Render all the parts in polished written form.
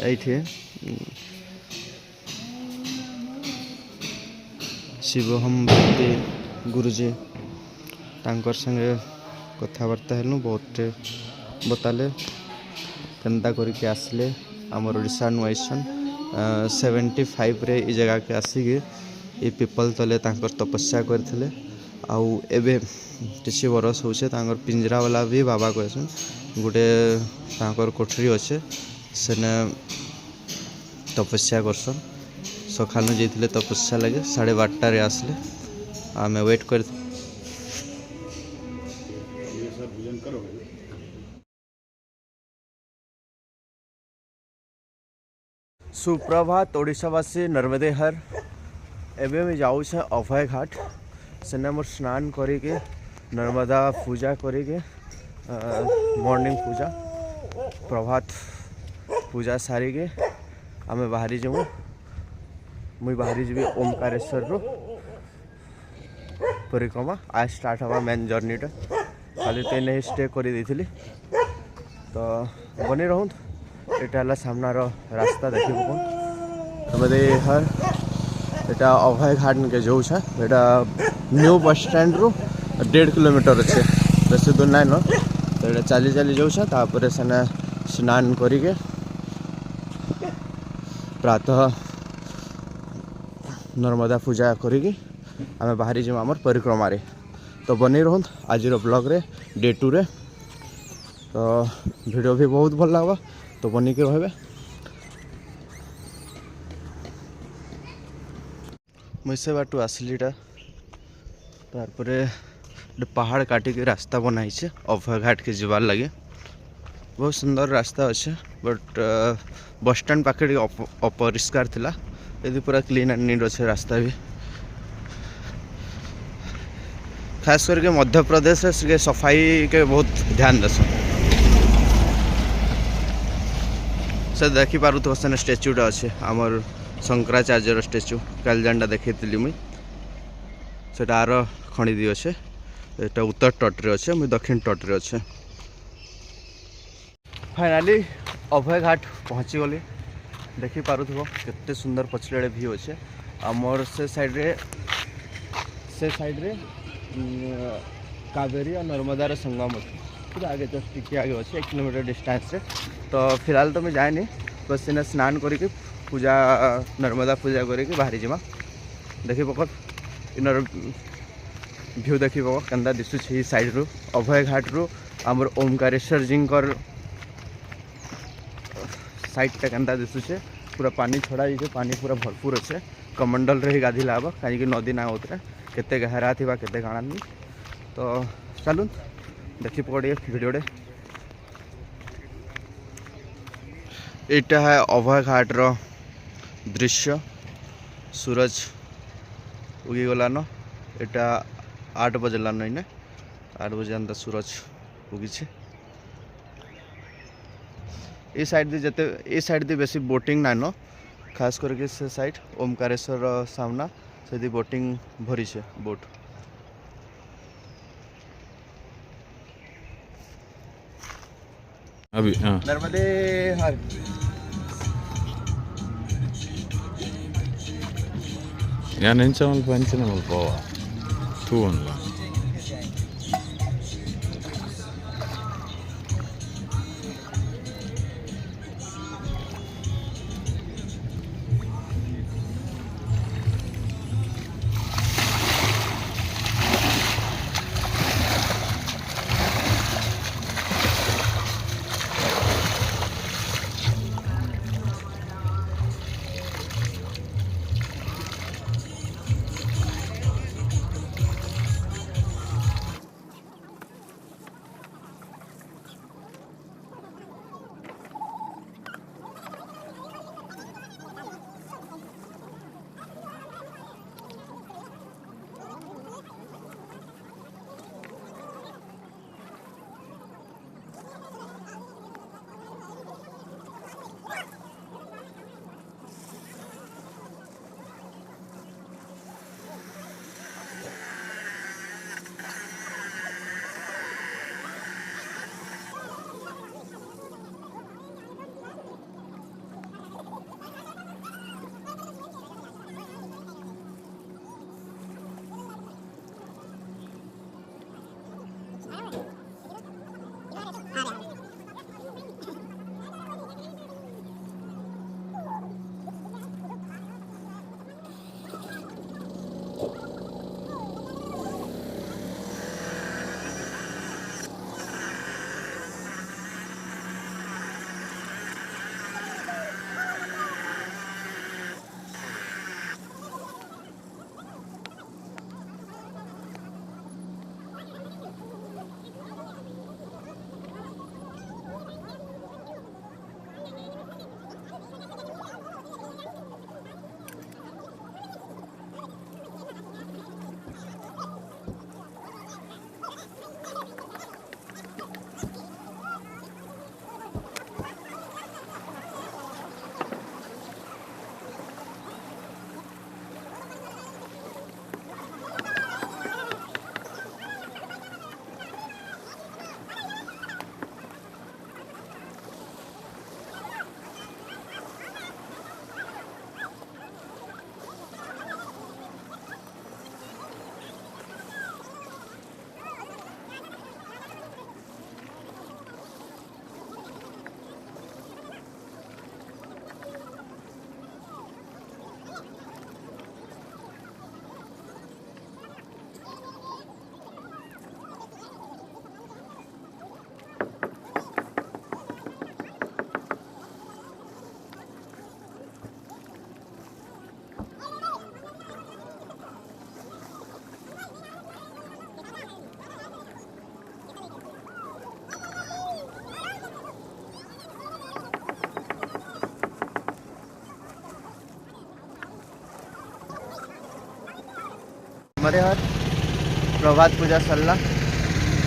ये शिवहम भक्ति गुरुजी तांकर संगे कथबार्ता हेलु बहुत बताले केन्ता करके आसले आमर ओडिशा नुआइसन 75 रे ई जगह के आसिकी ये पीपल तले तांकर तपस्या करथिले आउ एबे किसी बरस होचे तांकर पिंजरा वाला भी बाबा कहसन गोटे तांकर कोठरी अच्छे सेने तपस्या करसन सकालू जाइए तपस्या लगे 12:30 आसले आम वेट कर सुप्रभात ओडिशावासी नर्मदे हर एवं मैं जाऊँ अभय घाट सेने मोर स्नान करके नर्मदा पूजा करके मॉर्निंग पूजा प्रभात पूजा सारिके आम बाहरी जाऊँ मुई बाहरी जी ओमकारेश्वर रो परिक्रमा आज स्टार्ट हवा मेन जर्नीटा खाली तो नहीं स्टे कर देथिली तो बनी रहूँ यहाँ सामनार रास्ता देखे नर्मदे हर यहाँ अभय घाट के जो न्यू बस स्टैंड रू 1.5 किलोमीटर अच्छे बेसी दूर नाइन तो ये चली चली जापर सेने स्नान करके प्रातः नर्मदा पूजा करी आम बाहरी जीव आमर परिक्रमा रे तो बनी रहूँ आज ब्लॉग रे डे 2 रे तो वीडियो भी बहुत भल लगा तो बनी के रहे मुझसे बाटू आसलीटा तार पहाड़ काटिक रास्ता बनाई अभय घाट के जीवार लगे बहुत सुंदर रास्ता अच्छे बट बस स्टैंड पाखे अपरिष्कार थिला यदि पूरा क्लीन एंड नीट अच्छे रास्ता भी खास करके मध्य प्रदेश के सफाई के बहुत ध्यान देस से देखी पारुथ सेने स्टैच्यूटा अच्छे आमर शंकराचार्यर स्टैच्यू कालजानटा देखी मुई से आर खणिदी अच्छे यहाँ उत्तर तट्रे अच्छे मुई दक्षिण तट्रे अच्छे फाइनाली अभय घाट पहुँची गली देखी पारुथबो केते सुंदर पछले व्यू अच्छे आमर से साइड रे कावेरी और नर्मदार संगम अच्छे पूरा आगे जस्ट टिके आगे अच्छे 1 किलोमीटर डिस्टेंस रे तो फिलहाल तो मैं जाए बस इन्हें स्नान करके पूजा नर्मदा पूजा करके बाहरी जीमा देखी पकड़ इनर व्यू देखी पकड़ केन्ता दिशुचे साइड रू अभय घाट रू आमर ओमकारेश्वर जी साइडटा केन्ता दिशुचे पूरा पानी छड़ा पानी पूरा भरपूर अच्छे कमंडल रे गाधिला हम कहीं नदी ना उतरे केते गहरा थी केते काଣା नहीं तो चलूँ देखी पकड़िए वीडियोटे यहाँ है अभय घाट रो दृश्य सूरज उगी गलान यहाँ 8 बजलान इने 8 बजे अंदर सूरज उगी ये साइड दी जते ये साइड दी बेसी बोटिंग ना न खास करके से साइड ओमकारेश्वर सामना से दी बोटिंग भरी छे बोट अभी हाँ नर्मदे हर ഞാൻ എൻച്ചാൽ പഞ്ച് നമ്മൾ പോവാം തൂവല്ല हमारे हर प्रभात पूजा सरला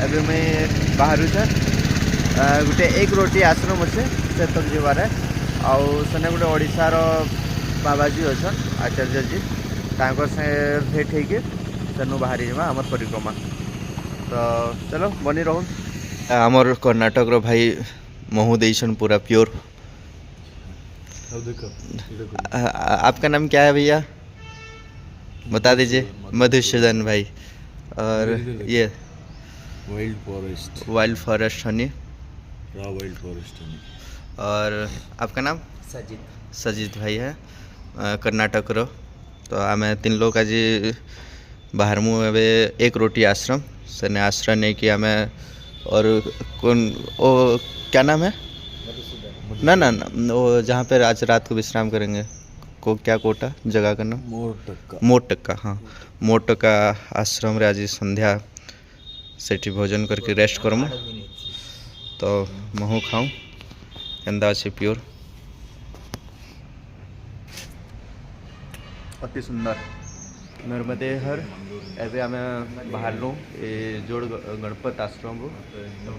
अभी मैं बाहर से गोटे एक रोटी आश्रम अच्छे से तक जीवार आउ सेने गोटे ओडिशार बाबाजी अच्छा आचार्य जी तांकर से भेट होगी सेनु बाहरी जावा आमर परिक्रमा। तो चलो बनी रहूँ आमर कर्नाटक रो भाई महू देशन पूरा प्योर। आपका नाम क्या है भैया बता दीजिए? मधुसूदन भाई। और ये wild forest Honey. Wild forest Honey. और आपका नाम? सजित भाई है कर्नाटक रो। तो आम तीन लोग आज बाहर मु एक रोटी आश्रम सेने आश्रय नहीं कि आम और कौन ओ क्या नाम है ना ना ना वो जहाँ पे आज रात को विश्राम करेंगे को क्या कोटा जगह का नाम? मोट टक्का। हाँ मोट टक्का आश्रम रे आज संध्या सेठी भोजन करके रेस्ट करमु। तो महू खाऊं केंदा अच्छे प्योर अति सुंदर नर्मदे हर एवं आम बाहर लूँ जोड़ गणपत आश्रम रो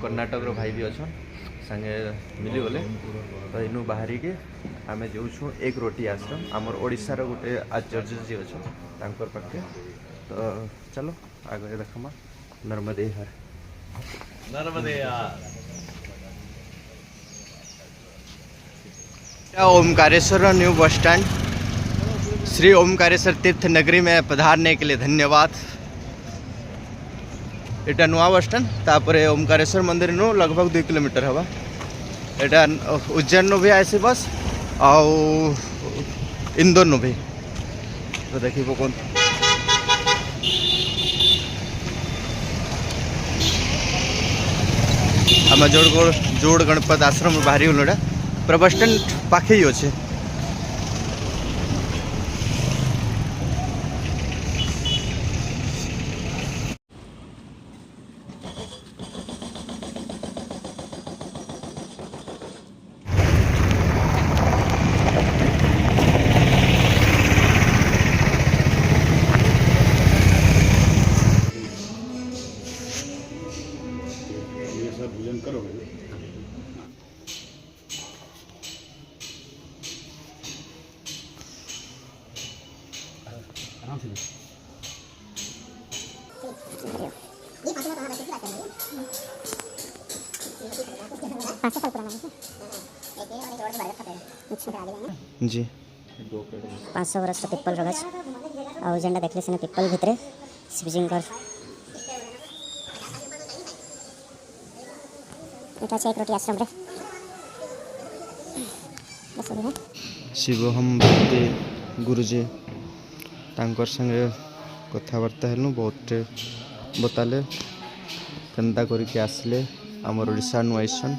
कर्नाटक रो भाई भी अच्छा संगे मिली गले। तो इनू बाहरी के आम जाऊँ एक रोटी आश्रम आमर ओडिशार गोटे आचार्य जी अच्छा तांकर पाखे। तो चलो आगे देखमा नर्मदे हर Omkareshwar new bus stand Shri Omkareshwar तीर्थ नगरी में पधारने के लिए धन्यवाद। एटा नुआ बस स्टैंड तापर ओमकारेश्वर मंदिर नु लगभग 2 किलोमीटर हवा। एटा उज्जैन नु भी आसी बस आउ इंदौर नु भी। तो देखिए कौन आम जोड़ गणपत आश्रम बाहरी गलुड़ा पूरा बस स्टैंड पाखे ही अच्छे। भोजन करोगे आराम से। जी 500 वर्ष पिपल गछ आउ जेनटा देखले से पिपल भितर शिवजींकर एटा एक रोटी आश्रम रे शिवहम भक्ति गुरुजी तांकर संगे कथबार्ता हेलु बहुत बताले केन्ता करके आसले आमर ओडिशा नु आइसन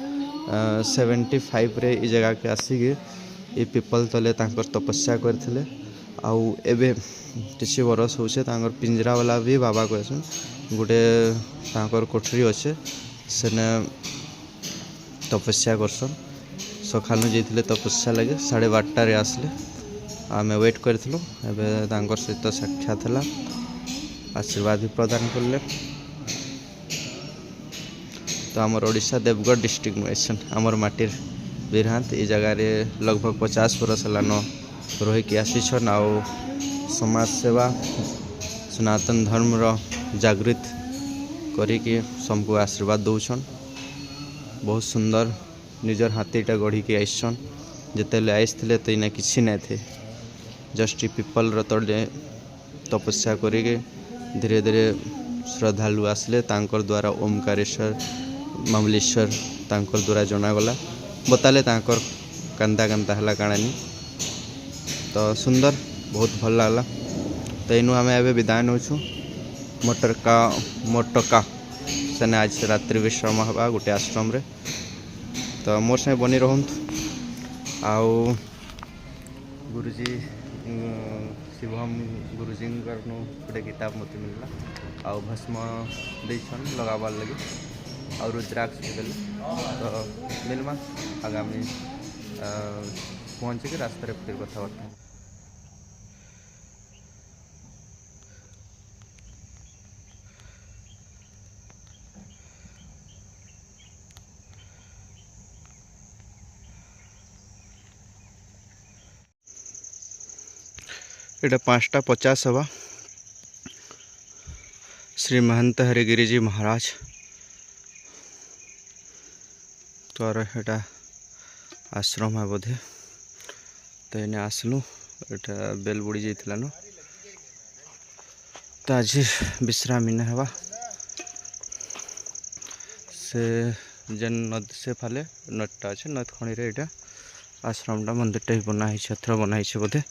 75 रे ई जगह के आसिके ये पिपल तले तांकर तपस्या करथिले। आउ एबे किछि बरस होछे तांकर पिंजरा वाला भी बाबा कहसन गोटे तांकर कोठरी अच्छे सेने तपस्या करसन। सकालू जाइए तपस्या लगे 12:30 आसले आम वेट करूँ एवं सहित साक्षात है आशीर्वाद भी प्रदान कले। तो आमर ओडिशा देवगढ़ डिस्ट्रिक्ट में आसन आमर माटिर बिरहांत ये जगार लगभग 50 बरस लान रहीकि आसीछन आउ समाज सेवा सनातन धर्म जागृत करिकी सबको आशीर्वाद दौन। बहुत सुंदर निजर हाथीटा गढ़ी के आइसन जिते आईते तो इना किसी ना थे जस्ट पिपल तले तपस्या करके धीरे धीरे श्रद्धालु आसले तांकर द्वारा ओमकारेश्वर मामलेश्वर तांकर द्वारा जनागला बताले तांकर कांदा कांदा हला काणानी। तो सुंदर बहुत भल लागला। तो इनू आम एवं विदाय नौ मोटका सेने आज रात्रि विश्राम हवा गोटे आश्रम रे। तो मोर से बनी रहंतु आउ गुरुजी शिवम गुरुजी गोटे किताब मत मिलला आउ भस्म देछन लगाबार लगे और रुद्राक्ष भी देले। तो मिलमा आगामी पहुँचे के रास्ते फिर कथबार्ता। एटा 5:50 हवा। श्री महंत हरिगिरिजी महाराज तोर एटा आश्रम है बोधे। तो इन्हें आसलु एटा बेल बुड़ी जाइथिला न, तो आज विश्राम इना हवा। से जेन नद से फाले नदटा अच्छे नद खणी रे एटा आश्रमटा मंदिरटा ही बना है, छत्र बना है बोधे।